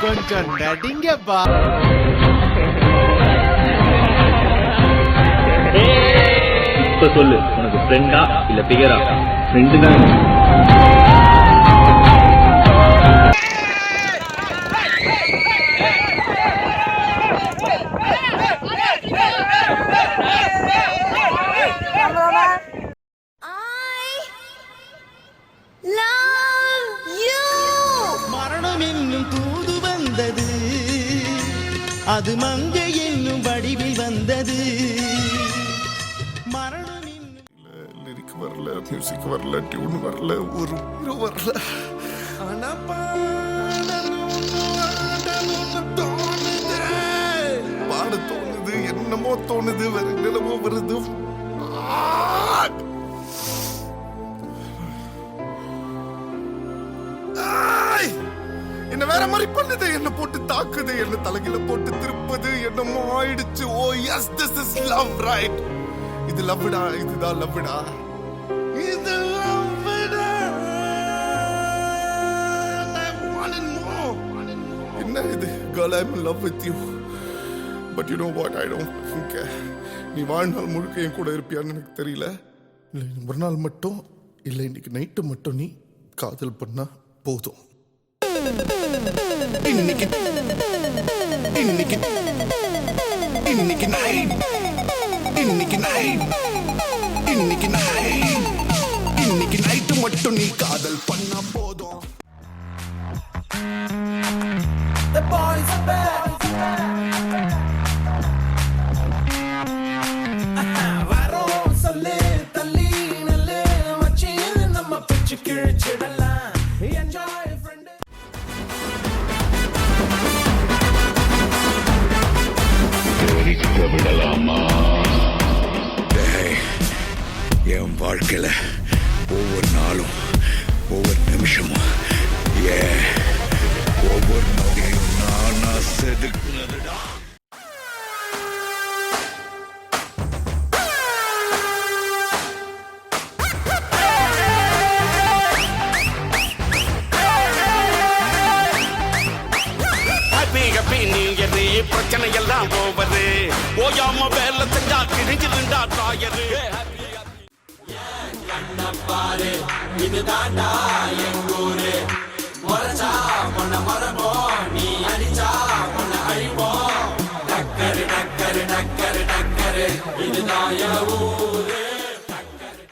கொஞ்சம் நடிங்கப்பா. இப்ப சொல்லு, உனக்கு ஃப்ரெண்டா இல்ல பிகரா? ஃப்ரெண்டு தான். மரணம் என்னும் தூது வந்தது, அது மங்கை என்னும் வடிவில் வந்தது. மரணம் லிரிக் வரல, மியூசிக் வரல, டியூன் வரல, ஒரு ஹீரோ வரல. ஆனா பாட தோணுது, என்னமோ தோணுது, வேற என்னமோ வருது. என்ன வேற மாதிரி பண்ணுது, என்ன போட்டு தாக்குது, என்ன தலையில போட்டு திருப்பது, என்னமோ ஆயிடுச்சு. Oh yes, this is love, right? இது லவ்டா, இதுதான் லவ்டா, இது லவ்டா. என்ன இது? Girl, I'm in love with you. But you know what? I don't care. நீ வாழ்நாள் முழுக்க என் கூட இருப்பியான்னு எனக்கு தெரியல. இல்லை, ஒரு நாள் மட்டும் இல்லை, இன்னைக்கு நைட்டு மட்டும் நீ காதல் பண்ணா போதும். இன்னைக்கு இன்னைக்கு இன்னைக்கு நைட் இன்னைக்கு நைட் இன்னைக்கு நைட் இன்னைக்கு நைட்டு மட்டும் நீ காதல் பண்ணா போதும். The boys are back. வரோம் சொல்லு தள்ளி நல்லு வச்சு நம்ம பிச்சு கிழிச்சிடலாம். Enjoy friend. விடலாமா? என் வாழ்க்கையில ஒவ்வொரு நாளும், ஒவ்வொரு நிமிஷமும், ஒவ்வொரு நொடியும் நானா செதுக்குனதுடா. பிரச்சனை எல்லாம் போவது ஓயாம வேலை செஞ்சா கிழிஞ்சிருந்தா தாயரு. பாரு இதுதாண்டா எங்கூரு, மறைச்சா பொண்ண மரபோம், நீ அடிச்சா பொண்ண அழிப்போம். டக்கரு டக்கரு டக்கரு டக்கரு இதுதான் என் ஊர்.